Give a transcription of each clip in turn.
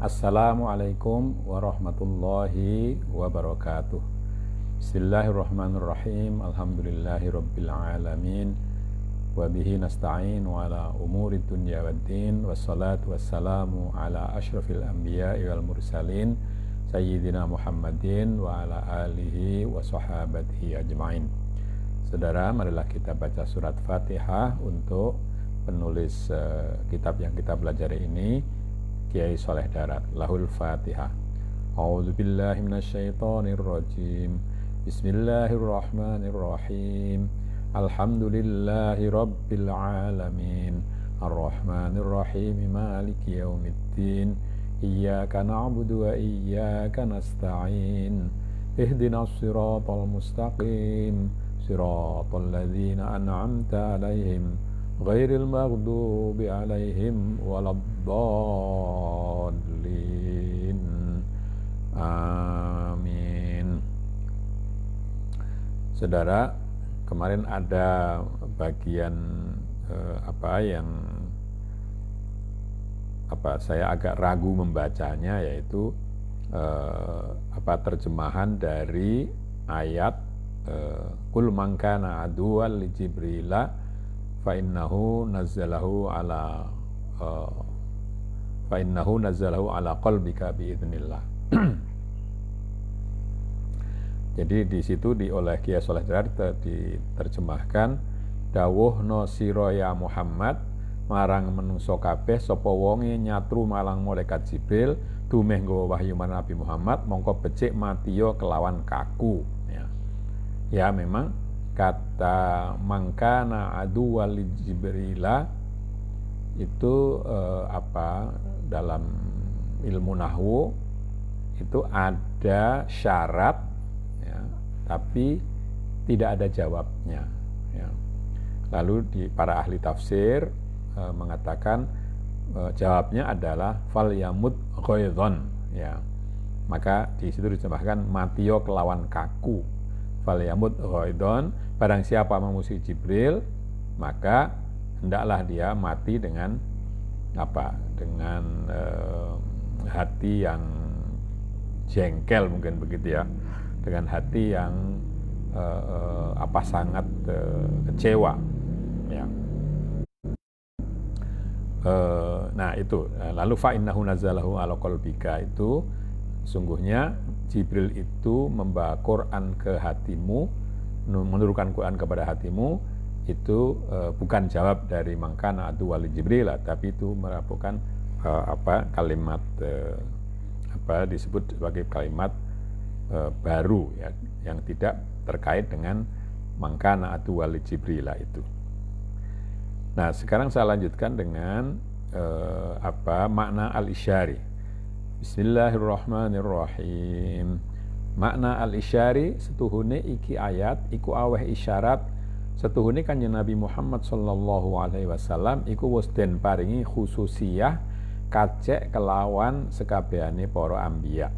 Assalamualaikum warahmatullahi wabarakatuh. Bismillahirrahmanirrahim. Alhamdulillahirabbil alamin. Wa bihi nasta'in wa ala umurid dunya waddin. Wassalatu wassalamu ala asyrafil anbiya'i wal mursalin sayyidina Muhammadin wa ala alihi wa sahabatihi ajma'in. Saudara, marilah kita baca surat Fatihah untuk penulis kitab yang kita pelajari ini, Kiai Soleh Darat. Lahul Fatihah. A'udzu billahi minasyaitonir rajim. Bismillahirrahmanirrahim. Alhamdulillahi rabbil alamin. Arrahmanir rahim. Maliki yaumiddin. Iyyaka na'budu wa iyyaka nasta'in. Ihdinas siratal mustaqim. Siratal ladzina an'amta 'alaihim ghairil maghdubi 'alaihim waladdallin. Amin. Saudara, kemarin ada bagian saya agak ragu membacanya, yaitu terjemahan dari ayat Qul man kana aduwwan li Jibrila fa innahu nazzalahu ala qalbika biidznillah. Jadi di situ oleh Kiai Soleh Darat diterjemahkan, dawuhna sira ya Muhammad marang menungso kabeh sapa wonge nyatru malang malaikat Jibril dumeh nggawa wahyu marang Nabi Muhammad mongko becik matiya kelawan kaku. Ya memang kata mangkana aduwwan li Jibrila itu dalam ilmu nahwu itu ada syarat, ya, tapi tidak ada jawabnya, ya. Lalu para ahli tafsir mengatakan jawabnya adalah fal yamut ghaidhon, ya. Maka di situ diterjemahkan matiyo kelawan kaku. Fal yamut ghaidhon, barang siapa memusuhi Jibril maka hendaklah dia mati dengan dengan hati yang jengkel, mungkin begitu ya, dengan hati yang sangat kecewa, ya. Nah itu, lalu fa innahu nazzalahu ala qalbika, itu sungguhnya Jibril itu membawa Quran ke hatimu, menurunkan Quran kepada hatimu. Itu bukan jawab dari mangkana aduwwan li Jibril, tapi itu merupakan kalimat disebut sebagai kalimat baru, ya, yang tidak terkait dengan mangkana aduwwan li Jibril itu. Nah, sekarang saya lanjutkan dengan makna al-isyari. Bismillahirrahmanirrahim. Makna al-isyari setuhune iki ayat iku aweh isyarat setuhune Kanjeng Nabi Muhammad sallallahu alaihi wasallam iku wis den paringi khususiyah kacek kelawan sekabehane para anbiya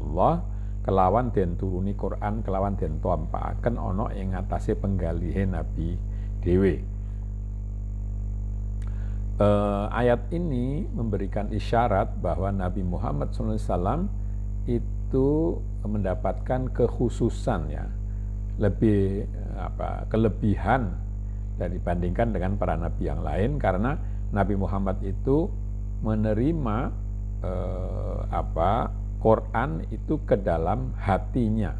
Allah, kelawan den turuni Quran, kelawan den tampakaken ana ing ngatasé penggalihe nabi dhewe. Ayat ini memberikan isyarat bahwa Nabi Muhammad SAW itu mendapatkan kekhususan, ya, lebih kelebihan dibandingkan dengan para nabi yang lain, karena Nabi Muhammad itu menerima Quran itu ke dalam hatinya.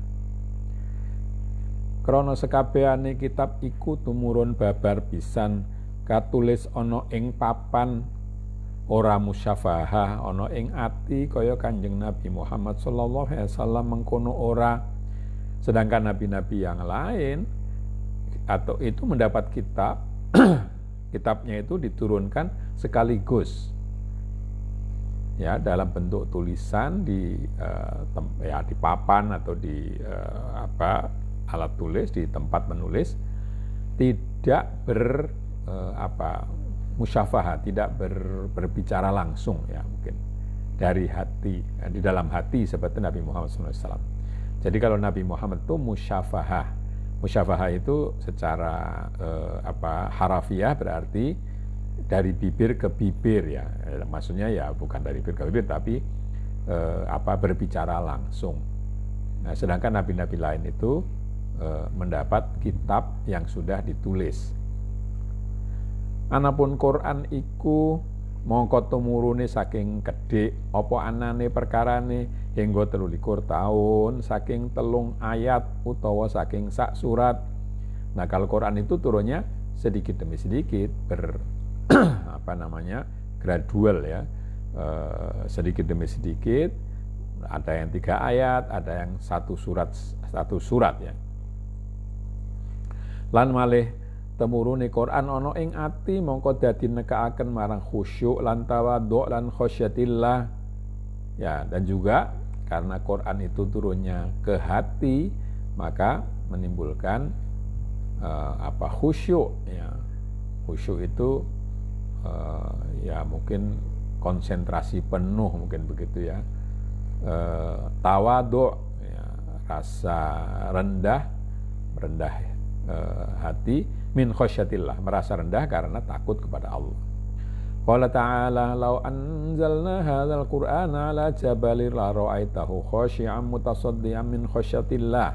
Krana sekabehane kitab iku tumurun babar pisan katulis ana ing papan ora musyafahah, ana ing ati kaya Kanjeng Nabi Muhammad sallallahu alaihi wasallam mengkono ora. Sedangkan nabi-nabi yang lain atau itu mendapat kitab kitabnya itu diturunkan sekaligus, ya, dalam bentuk tulisan di papan atau di alat tulis, di tempat menulis, tidak musyafahah, tidak berbicara langsung, ya, mungkin dari hati, di dalam hati seperti Nabi Muhammad SAW. Jadi kalau Nabi Muhammad itu musyafahah itu secara harafiah berarti dari bibir ke bibir ya. Maksudnya ya bukan dari bibir ke bibir tapi berbicara langsung. Nah, sedangkan nabi-nabi lain itu mendapat kitab yang sudah ditulis. Anapun Quran iku mongko tumurune saking kedhik apa anane perkarane hingga 23 tahun saking 3 ayat utawa saking sak surat. Nah, kalau Quran itu turunnya sedikit demi sedikit gradual ya, sedikit demi sedikit, ada yang 3 ayat, ada yang satu surat ya. Lan malih temurune Quran ana ing ati mongko dadi nekaaken marang khusyuk lan tawadhu lan khosyatillah ya. Dan juga karena Quran itu turunnya ke hati, maka menimbulkan khusyuk ya. Khusyuk itu ya mungkin konsentrasi penuh, mungkin begitu ya. Tawadhu ya, rasa rendah hati, min khosyatillah, merasa rendah karena takut kepada Allah. Qala ta'ala law anzalna hadzal qur'ana ala jabalin la ra'aitahu khashi'an mutasaddian min khosyatillah.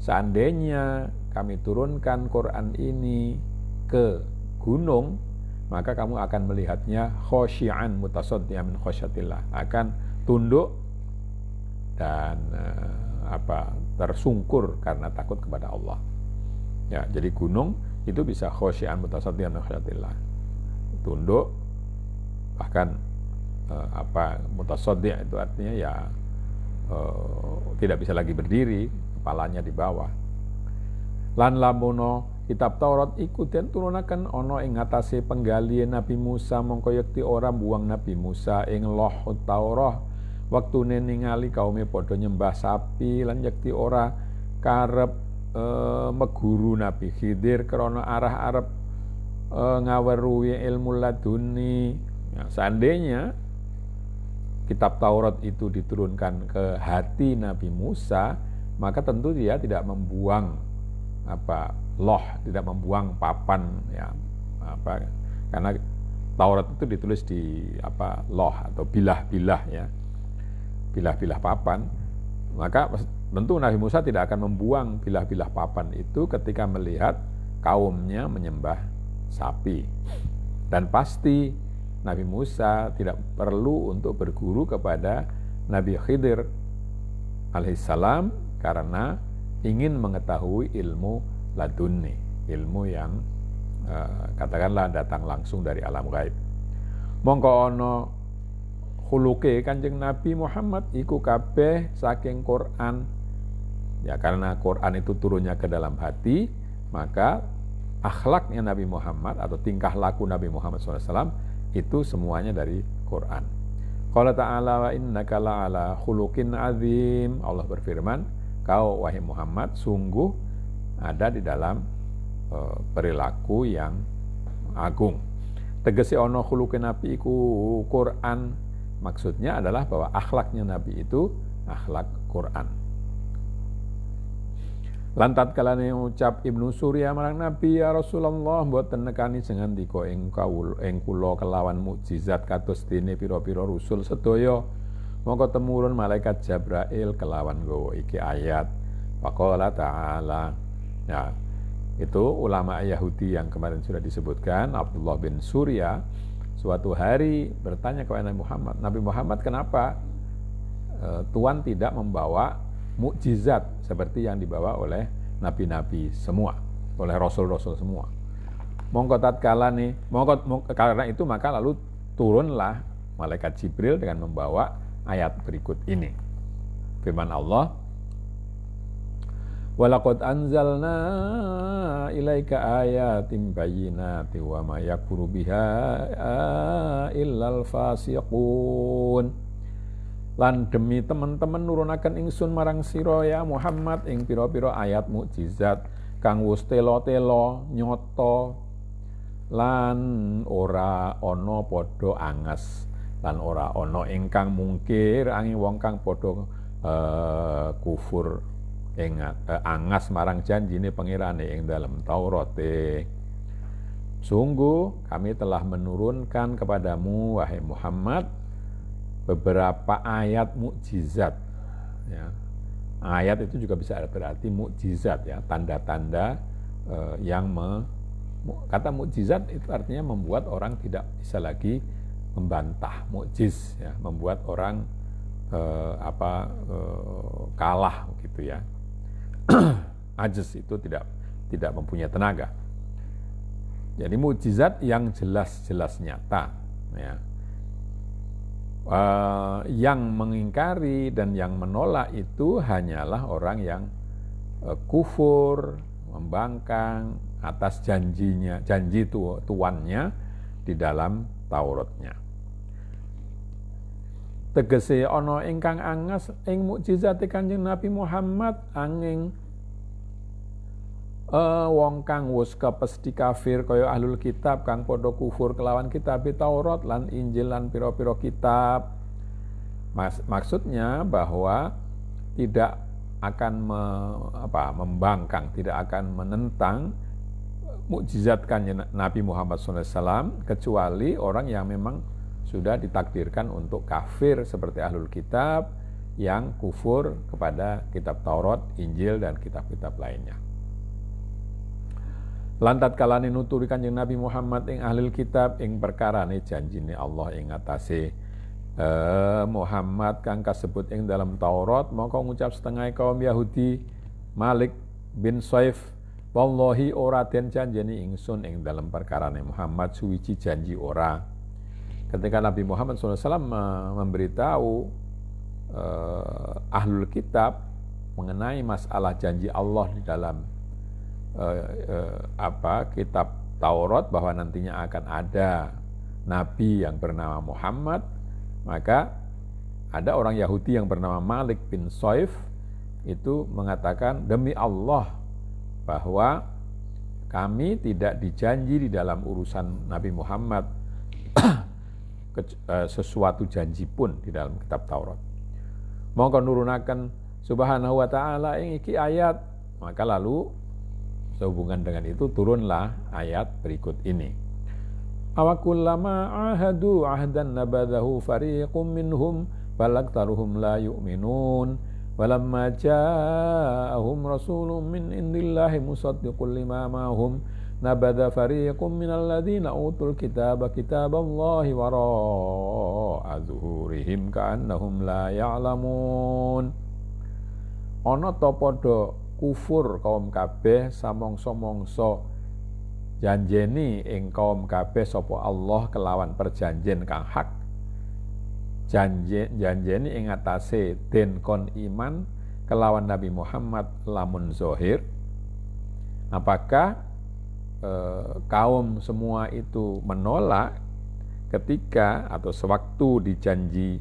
Seandainya kami turunkan Quran ini ke gunung, maka kamu akan melihatnya khashi'an mutasaddian min khosyatillah, akan tunduk dan tersungkur karena takut kepada Allah. Ya, jadi gunung itu bisa khasyi'an mutasaddian min khasyatillah, tunduk, bahkan mutasaddi' itu artinya ya tidak bisa lagi berdiri, kepalanya di bawah. Lan lamono kitab Taurat iku den turunaken ana ing ngatasé penggalian Nabi Musa, mongko yekti ora buang Nabi Musa ing loh Taurat waktune ningali kaume padha nyembah sapi, lan yekti ora karep meguru Nabi Khidir krana arep ngaweruhi ilmu laduni. Ya, seandainya kitab Taurat itu diturunkan ke hati Nabi Musa, maka tentu dia tidak membuang tidak membuang papan ya, karena Taurat itu ditulis di loh atau bilah-bilah ya, bilah-bilah papan. Maka tentu Nabi Musa tidak akan membuang bilah-bilah papan itu ketika melihat kaumnya menyembah sapi. Dan pasti Nabi Musa tidak perlu untuk berguru kepada Nabi Khidir alaihissalam karena ingin mengetahui ilmu laduni, ilmu yang katakanlah datang langsung dari alam gaib. Mongko ono khuluke Kanjeng Nabi Muhammad iku kabeh saking Quran. Ya, karena Quran itu turunnya ke dalam hati, maka akhlaknya Nabi Muhammad atau tingkah laku Nabi Muhammad SAW itu semuanya dari Quran. Qala ta'ala wa innaka la'ala khuluqin azim. Allah berfirman, kau wahai Muhammad sungguh ada di dalam perilaku yang agung. Tegese ono khuluqin Nabi iku Quran. Maksudnya adalah bahwa akhlaknya Nabi itu akhlak Quran. Lantat kalane ucap Ibnu Surya marang Nabi, ya Rasulullah mboten nekani sing ngandika ing kula kelawan mukjizat kados dene pira-pira rusul sedaya. Mongko temurun malaikat Jibril kelawan nggawa iki ayat. Faqala ta'ala. Ya, itu ulama Yahudi yang kemarin sudah disebutkan, Abdullah bin Surya suatu hari bertanya kepada Nabi Muhammad, kenapa Tuhan tidak membawa mukjizat seperti yang dibawa oleh nabi-nabi semua, oleh rasul-rasul semua. Karena itu maka lalu turunlah malaikat Jibril dengan membawa ayat berikut ini. Firman Allah, walaqad anzalna ilaika ayatin bayyinatin wa ma yakfuru biha illal fasiqun. Lan demi teman-teman nurunaken ingsun marang sira ya Muhammad ing pira-pira ayat mukjizat kang wis tela-tela nyata lan ora ana padha angas lan ora ana ingkang mungkir angin wong kang padha kufur angas marang janjine pangirane ing dalam Taurat. Sungguh kami telah menurunkan kepadamu wahai Muhammad beberapa ayat mukjizat. Ya. Ayat itu juga bisa berarti mukjizat, ya, tanda-tanda kata mukjizat itu artinya membuat orang tidak bisa lagi membantah, mukjiz, ya, membuat orang kalah gitu ya. Ajaz itu tidak mempunyai tenaga. Jadi mukjizat yang jelas-jelas nyata, ya. Yang mengingkari dan yang menolak itu hanyalah orang yang kufur, membangkang atas janji tuannya di dalam Tauratnya. Tegese ana ingkang angas ing mukjizate Kanjeng Nabi Muhammad anging wong kang wis kepesthi kafir kaya ahlul kitab kang padha kufur kelawan kitab Taurat lan Injil lan pira-pira kitab. Maksudnya bahwa tidak akan membangkang, tidak akan menentang mukjizat Kanjeng Nabi Muhammad SAW kecuali orang yang memang sudah ditakdirkan untuk kafir seperti ahlul kitab yang kufur kepada kitab Taurat, Injil dan kitab-kitab lainnya. Lantat kalane nuturi Kanjeng Nabi Muhammad ing ahlul kitab ing perkarane janjine Allah ing atase Muhammad kang kasebut ing dalam Taurat, maka ngucap setengah kaum Yahudi Malik bin Saif, wallahi ora den janjeni ingsun ing dalam perkarane Muhammad suwiji janji ora. Ketika Nabi Muhammad SAW memberitahu ahlul kitab mengenai masalah janji Allah di dalam kitab Taurat bahwa nantinya akan ada nabi yang bernama Muhammad, maka ada orang Yahudi yang bernama Malik bin Saif itu mengatakan, demi Allah bahwa kami tidak dijanji di dalam urusan Nabi Muhammad sesuatu janji pun di dalam kitab Taurat. Mongko nurunaken subhanahu wa ta'ala ing iki ayat, maka lalu sehubungan dengan itu turunlah ayat berikut ini. Awakullama ahadu ahdan nabadahu fariqum minhum balaktaruhum la yu'minun walamma ja'ahum rasulun min indillahi musaddiqul lima ma'hum nabada fariqum minal ladzina utul kitaba kitaballahi wara'a zuhurihim ka'annahum la ya'lamun. Ana ta padha kufur kaum kabeh samangsa-mangsa janjeni ing kaum kabeh sapa Allah kelawan perjanjian kang hak, janjeni ing atase den kon iman kelawan Nabi Muhammad lamun zahir. Apakah kaum semua itu menolak ketika atau sewaktu dijanji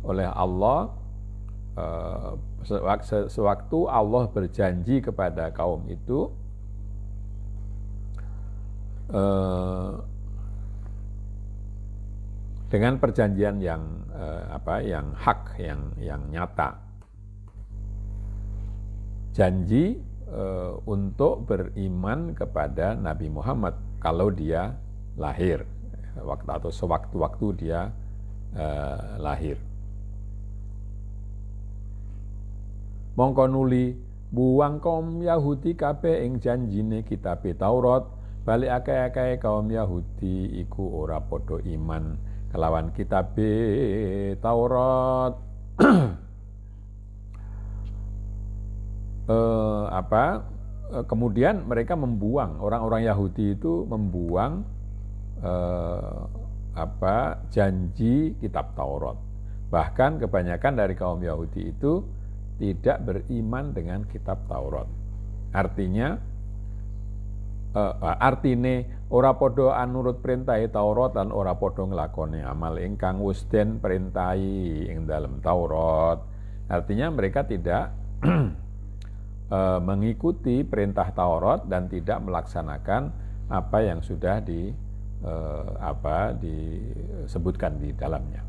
oleh Allah, sewaktu Allah berjanji kepada kaum itu dengan perjanjian yang yang hak, yang nyata, janji untuk beriman kepada Nabi Muhammad kalau dia lahir atau sewaktu-waktu dia lahir. Mongko nuli buang kaum Yahudi kabeh ing janjine kitab Taurat, balik akeh-akeh kaum Yahudi iku ora padha iman kelawan kitab Taurat. Kemudian mereka membuang, orang-orang Yahudi itu membuang janji kitab Taurat. Bahkan kebanyakan dari kaum Yahudi itu tidak beriman dengan kitab Taurat. Artinya artine ora padha anurut perintahe Taurat lan ora padha nglakoni amal ingkang wis den perintahi ing dalam Taurat. Artinya mereka tidak mengikuti perintah Taurat dan tidak melaksanakan apa yang sudah disebutkan di dalamnya.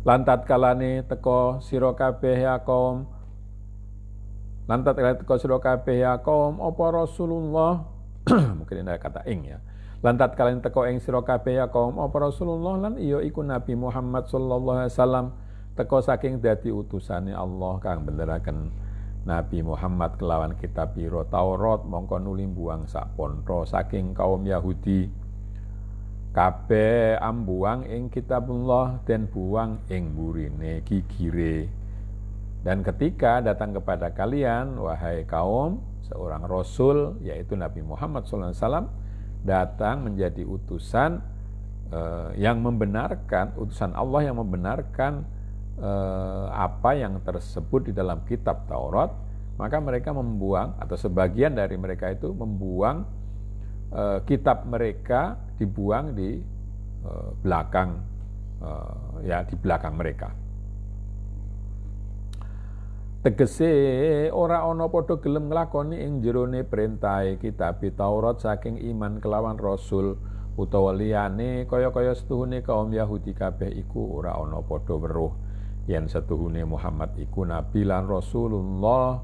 Lantat kalane teko sira kabeh ya kaum apa Rasulullah mungkin ini kata ing ya. Lantat kalian teko ing sira kabeh ya kaum apa Rasulullah lan iya iku Nabi Muhammad sallallahu alaihi wasallam teko saking dadi utusane Allah kang beneraken Nabi Muhammad kelawan kitab pira Taurat mongko nuli buang sak pontro saking kaum Yahudi kabeh ambuang ing kitabullah dan buang ing burine gigire. Dan ketika datang kepada kalian wahai kaum seorang rasul yaitu Nabi Muhammad SAW datang menjadi utusan yang membenarkan, utusan Allah yang membenarkan apa yang tersebut di dalam kitab Taurat, maka mereka membuang atau sebagian dari mereka itu membuang kitab mereka, dibuang di belakang di belakang mereka. Tegese ora ana padha gelem nglakoni ing jerone perintahe kitab Taurat saking iman kelawan rasul utawa liyane kaya-kaya setuhune kaum Yahudi kabeh iku ora ana padha weruh yen setuhune Muhammad iku nabi lan Rasulullah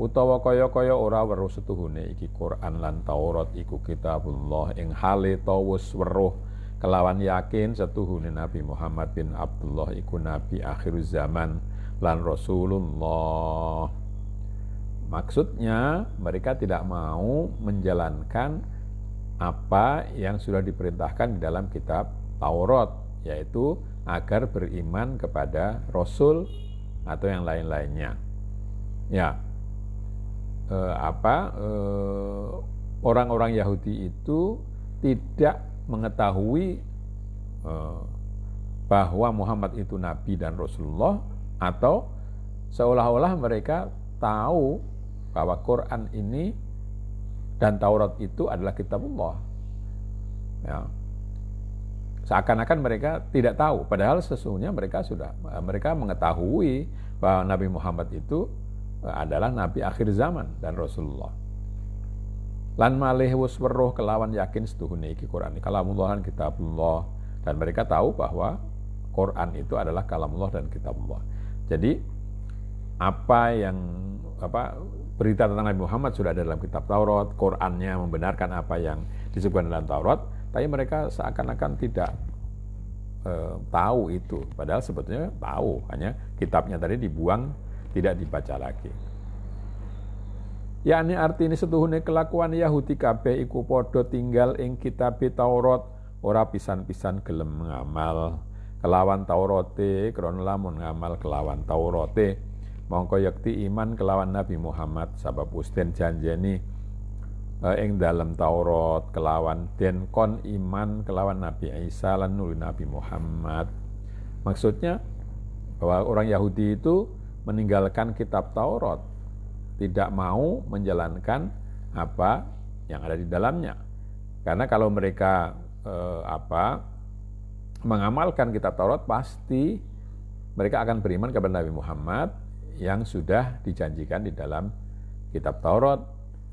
utawa kaya-kaya ora weruh setuhune iki Quran lan Taurat iku kitabullah ing hale ta wis weruh kelawan yakin setuhune Nabi Muhammad bin Abdullah iku nabi akhir zaman lan Rasulullah. Maksudnya mereka tidak mau menjalankan apa yang sudah diperintahkan di dalam kitab Taurat, yaitu agar beriman kepada Rasul atau yang lain-lainnya. Ya, orang-orang Yahudi itu tidak mengetahui bahwa Muhammad itu Nabi dan Rasulullah, atau seolah-olah mereka tahu bahwa Quran ini dan Taurat itu adalah kitabullah. Ya. Seakan-akan mereka tidak tahu, padahal sesungguhnya mereka mengetahui bahwa Nabi Muhammad itu adalah Nabi akhir zaman dan Rasulullah. Lan malih wis weruh kelawan yakin setuhune iki Quran kalamullah dan kitabullah, dan mereka tahu bahwa Quran itu adalah kalamullah dan kitabullah. Jadi berita tentang Nabi Muhammad sudah ada dalam kitab Taurat, Qurannya membenarkan apa yang disebutkan dalam Taurat, tapi mereka seakan-akan tidak tahu itu, padahal sebetulnya tahu, hanya kitabnya tadi dibuang, tidak dibaca lagi. Yakni artine setuhune kelakuan Yahudi kabeh iku padha tinggal ing kitab Taurat, ora pisan-pisan gelem ngamal kelawan Taurate, krana lamun ngamal kelawan Taurate mongko yakti iman kelawan Nabi Muhammad sabab usten janjeni ing dalam Taurat kelawan den kon iman kelawan Nabi Isa lan nuli Nabi Muhammad. Maksudnya bahwa orang Yahudi itu meninggalkan kitab Taurat, tidak mau menjalankan apa yang ada di dalamnya. Karena kalau mereka mengamalkan kitab Taurat, pasti mereka akan beriman kepada Nabi Muhammad yang sudah dijanjikan di dalam kitab Taurat,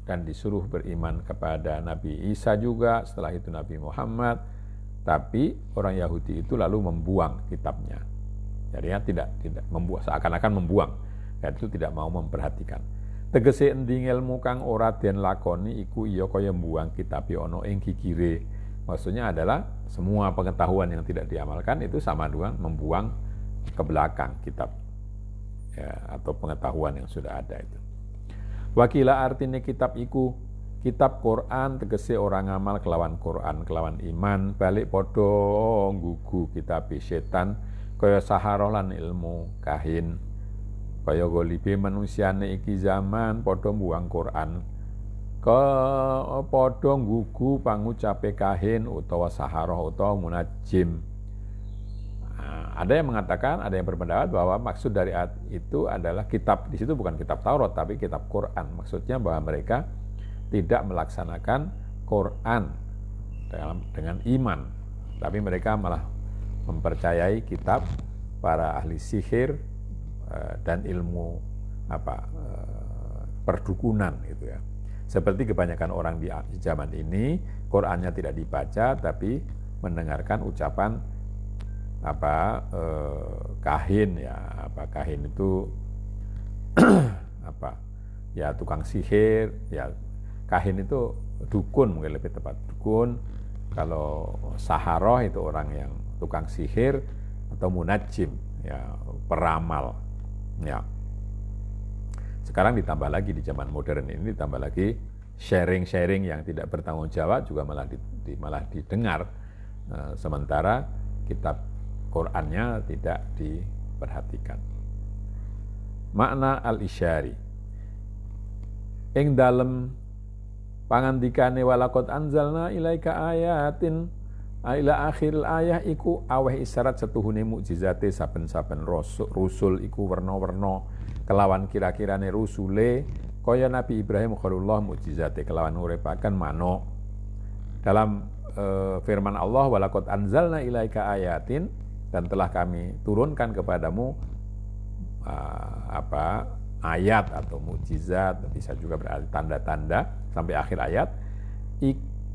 dan disuruh beriman kepada Nabi Isa juga, setelah itu Nabi Muhammad. Tapi orang Yahudi itu lalu membuang kitabnya. Jadi tidak membuang, seakan-akan membuang, dan itu tidak mau memperhatikan. Tegese endi ilmu kang ora den lakoni iku iya kaya mbuang kitab ana ing gigire. Maksudnya adalah semua pengetahuan yang tidak diamalkan itu sama dengan membuang ke belakang kitab ya, atau pengetahuan yang sudah ada itu. Wakila artine kitab iku kitab Quran, tegese orang ngamal kelawan Quran kelawan iman balik podo nggugu kitab setan kaya saharoh lan ilmu kahin kaya golibe manusiane iki zaman podo mbuang Quran ke padha nggugu pangucape kahin utawa saharoh utawa munajim. Ada yang mengatakan, ada yang berpendapat bahwa maksud dari ayat itu adalah kitab, di situ bukan kitab Taurat tapi kitab Quran. Maksudnya bahwa mereka tidak melaksanakan Quran dengan iman, tapi mereka malah mempercayai kitab para ahli sihir dan ilmu perdukunan gitu ya. Seperti kebanyakan orang di zaman ini, Qurannya tidak dibaca, tapi mendengarkan ucapan kahin ya. Kahin itu ya tukang sihir ya, kahin itu dukun, mungkin lebih tepat dukun. Kalau saharoh itu orang yang tukang sihir, atau munajim, ya peramal. Ya. Sekarang ditambah lagi di zaman modern ini, ditambah lagi sharing-sharing yang tidak bertanggung jawab juga malah didengar, sementara kitab Qur'annya tidak diperhatikan. Makna al-isyari ing dalem pangandikane walaqad anzalna ilaika ayatin ila akhiril ayah iku aweh isyarat setuhune mukjizate saben-saben rusul iku werna-werna kelawan kira-kirane rusule kaya Nabi Ibrahim Khalilullah mukjizate kelawan nguripaken manuk. Dalam firman Allah walaqad anzalna ilaika ayatin, dan telah kami turunkan kepadamu ayat atau mukjizat, bisa juga berarti tanda-tanda sampai akhir ayat.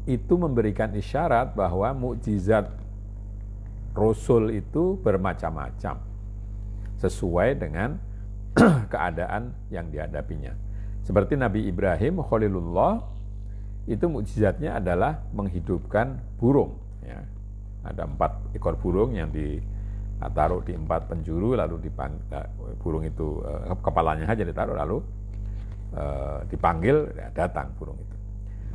Itu memberikan isyarat bahwa mukjizat Rasul itu bermacam-macam sesuai dengan keadaan yang dihadapinya. Seperti Nabi Ibrahim Khalilullah, itu mukjizatnya adalah menghidupkan burung. Ya. Ada 4 ekor burung yang ditaruh di 4 penjuru, lalu burung itu kepalanya saja ditaruh, lalu dipanggil, datang burung itu.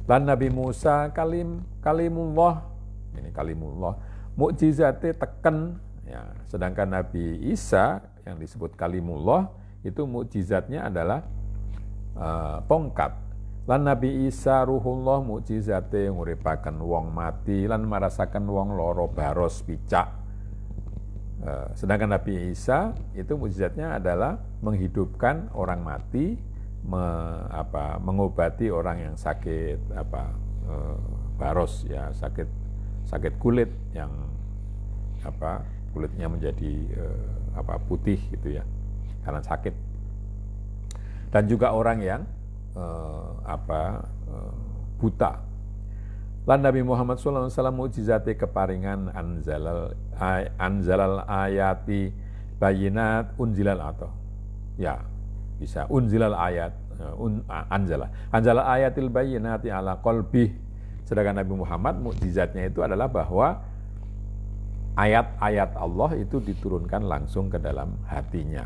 Lan Nabi Musa kalimullah, ini kalimullah, mukjizatnya teken, ya. Sedangkan Nabi Isa yang disebut kalimullah itu mukjizatnya adalah tongkat. Lan Nabi Isa ruhullah mukjizate nguripaken wong mati lan marasaken wong loro baros picak. Sedangkan Nabi Isa itu mukjizatnya adalah menghidupkan orang mati, mengobati orang yang sakit baros, ya sakit kulit yang kulitnya menjadi putih gitu ya karena sakit. Dan juga orang yang buta. Lan Nabi Muhammad SAW mukjizate keparingan anzalal ayati bayinat unzilal atau ya bisa unzilal ayat anzala ayatil bayinati ala qalbih. Sedangkan Nabi Muhammad mukjizatnya itu adalah bahwa ayat-ayat Allah itu diturunkan langsung ke dalam hatinya.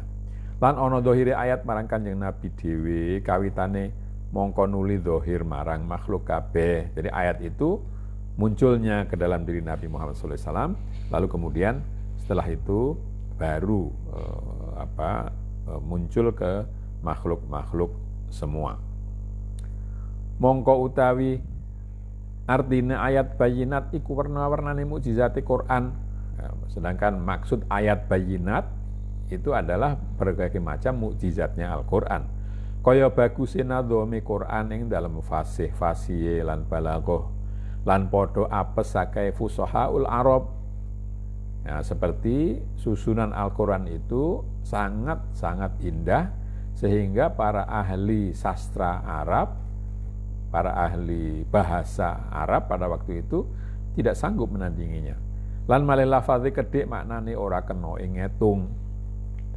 Lan ana dohire ayat marang Kanjeng Nabi dhewe kawitane mongko nuli dohir marang makhluk kabeh. Jadi ayat itu munculnya ke dalam diri Nabi Muhammad SAW, lalu kemudian setelah itu baru muncul ke makhluk-makhluk semua. Mongko utawi artinya ayat bayinat iku warna-warnane mukjizate Quran. Sedangkan maksud ayat bayinat itu adalah berbagai macam mukjizatnya Al-Quran. Kaya bagusé nadhame Quran ing dalem fasih lan balaghah lan padha apes sakai fusahaul Arab. Ya, seperti susunan Al-Quran itu sangat-sangat indah sehingga para ahli sastra Arab, para ahli bahasa Arab pada waktu itu tidak sanggup menandinginya. Lan malih lafadhe kedhik maknane ora kena ing ngitung.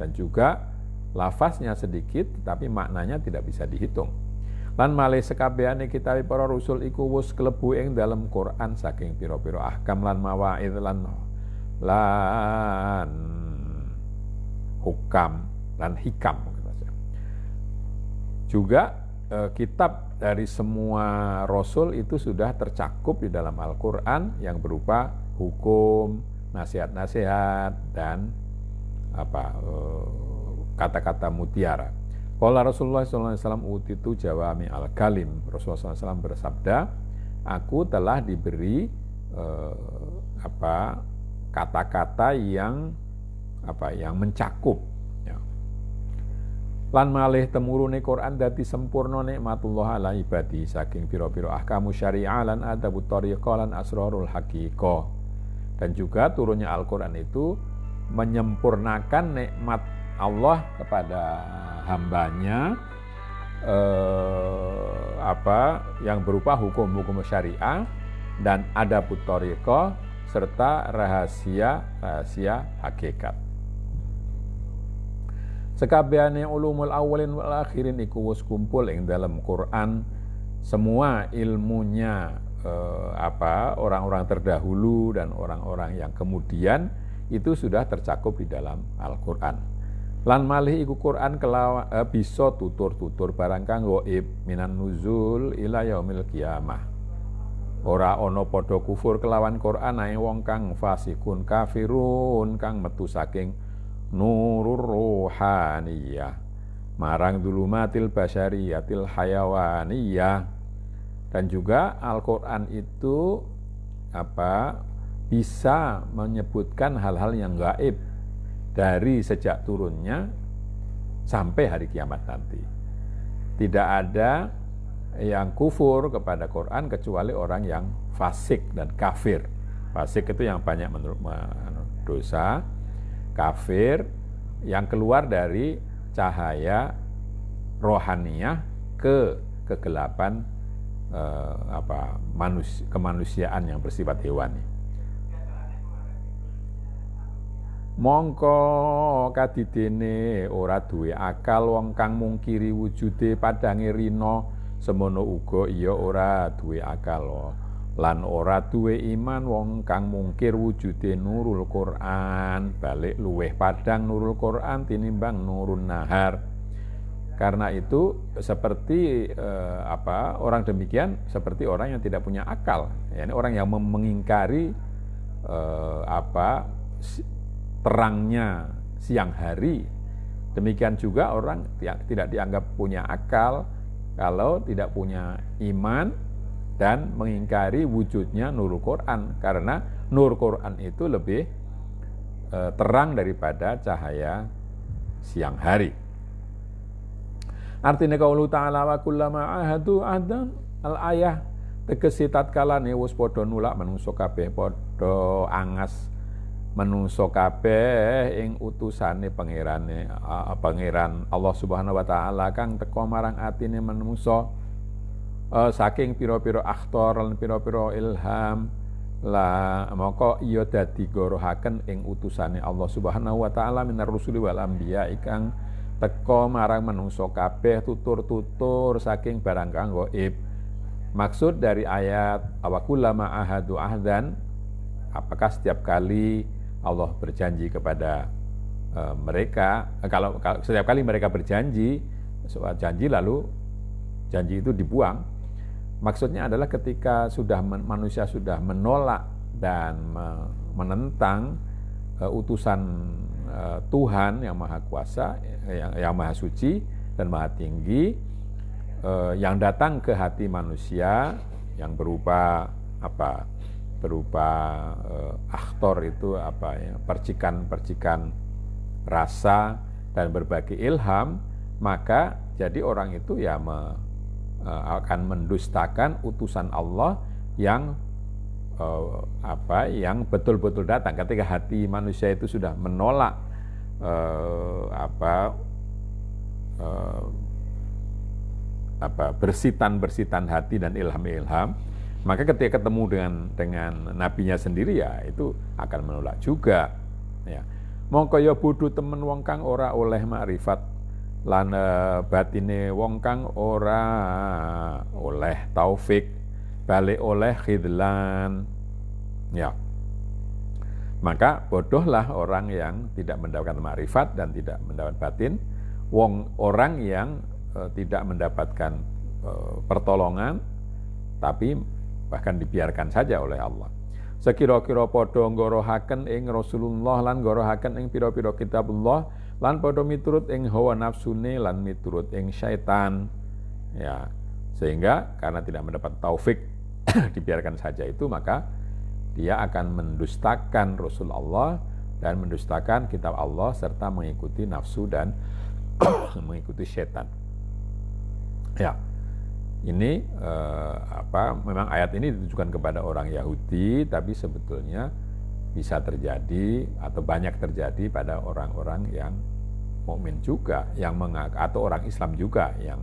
Dan juga lafaznya sedikit tetapi maknanya tidak bisa dihitung. Lan malih sekabehane kitab para rasul iku wis klebu ing dalam Quran saking pira-pira ahkam lan mawaid lan hukam dan hikam. Juga kitab dari semua rasul itu sudah tercakup di dalam Al-Quran yang berupa hukum, nasihat-nasihat dan kata-kata mutiara. Qala Rasulullah SAW utitu jawami al-kalim. Rasulullah SAW bersabda, aku telah diberi kata-kata yang mencakup. Ya. Lan malih temurune Quran dadi sempurna nikmatullah ala ibadi saking pira-pira ahkamu syariah lan adabut thariqah lan asrarul haqiqah. Dan juga turunnya Al-Quran itu menyempurnakan nikmat Allah kepada hambanya yang berupa hukum-hukum syariah dan adabut thariqah serta rahasia hakikat. Sekabehane ulumul awalin wal akhirin iku wis kumpul ing dalam Quran semua ilmunya orang-orang terdahulu dan orang-orang yang kemudian itu sudah tercakup di dalam Al-Qur'an. Lan malih iku Qur'an bisa tutur-tutur barang kang ghaib minan nuzul ila yaumil qiyamah. Ora ana padha kufur kelawan Qur'an ae wong kang fasikun kafirun kang metu saking nurur ruhaniyah marang dulumatil basyariyatil hayawaniyah. Dan juga Al-Qur'an itu bisa menyebutkan hal-hal yang gaib dari sejak turunnya sampai hari kiamat nanti. Tidak ada yang kufur kepada Quran kecuali orang yang fasik dan kafir. Fasik itu yang banyak dosa, kafir yang keluar dari cahaya rohaniyah ke kegelapan kemanusiaan yang bersifat hewani. Mongko kadidene ora duwe akal wong kang mungkiri wujude padange rina, semono uga iya ora duwe akal lan ora duwe iman wong kang mungkir wujude nurul Quran, balik luweh padang nurul Quran tinimbang nurun nahar. Karena itu seperti orang demikian seperti orang yang tidak punya akal, yakni orang yang mengingkari terangnya siang hari. Demikian juga orang yang tidak dianggap punya akal kalau tidak punya iman dan mengingkari wujudnya nurul Quran, karena nur Quran itu lebih terang daripada cahaya siang hari. Artinya qaulu ta'ala wa kullama ahadu ahdan al-ayah tegese tatkalane wis padha nulak manungsa kabeh padha angas manungsa kabeh ing utusane pangeran Allah Subhanahu wa taala kang teka marang atine manungsa saking pira-pira akhtar lan pira-pira ilham la maka iya dadi gorohaken ing utusane Allah Subhanahu wa taala minar rusuli wal anbiya ikang teka marang manungsa kabeh tutur-tutur saking barang kang gaib. Maksud dari ayat awakullama ahadu ahdan, apakah setiap kali Allah berjanji kepada mereka, kalau setiap kali mereka berjanji janji lalu janji itu dibuang. Maksudnya adalah ketika manusia sudah menolak dan menentang utusan Tuhan yang maha kuasa, yang maha suci dan maha tinggi, yang datang ke hati manusia yang berupa akhtor itu percikan-percikan rasa dan berbagai ilham, maka jadi orang itu ya akan mendustakan utusan Allah yang yang betul-betul datang. Ketika hati manusia itu sudah menolak bersitan hati dan ilham-ilham, maka ketika ketemu dengan nabinya sendiri ya itu akan menolak juga. Ya. Mongko ya bodho temen wong kang ora oleh makrifat lan batine wong kang ora oleh taufik balik oleh khidlan. Ya. Maka bodohlah orang yang tidak mendapatkan makrifat dan tidak mendapat batin, orang yang tidak mendapatkan pertolongan tapi bahkan dibiarkan saja oleh Allah. Sekira-kira padha nggorohaken ing Rasulullah lan nggorohaken ing pira-pira kitabullah lan padha miturut ing hawa nafsune lan miturut ing syaitan. Ya. Sehingga karena tidak mendapat taufik dibiarkan saja itu, maka dia akan mendustakan Rasulullah dan mendustakan kitab Allah serta mengikuti nafsu dan mengikuti setan. Ya, ini memang ayat ini ditujukan kepada orang Yahudi, tapi sebetulnya bisa terjadi atau banyak terjadi pada orang-orang yang mukmin juga, atau orang Islam juga yang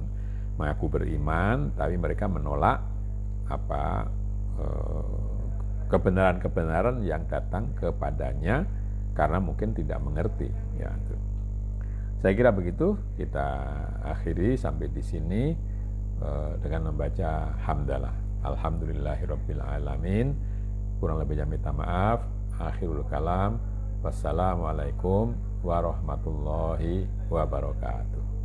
mengaku beriman, tapi mereka menolak kebenaran-kebenaran yang datang kepadanya karena mungkin tidak mengerti. Ya, itu. Saya kira begitu, kita akhiri sampai di sini. dengan membaca hamdalah. Alhamdulillahirabbil alamin. Kurang lebihnya minta maaf. Akhirul kalam. Wassalamualaikum warahmatullahi wabarakatuh.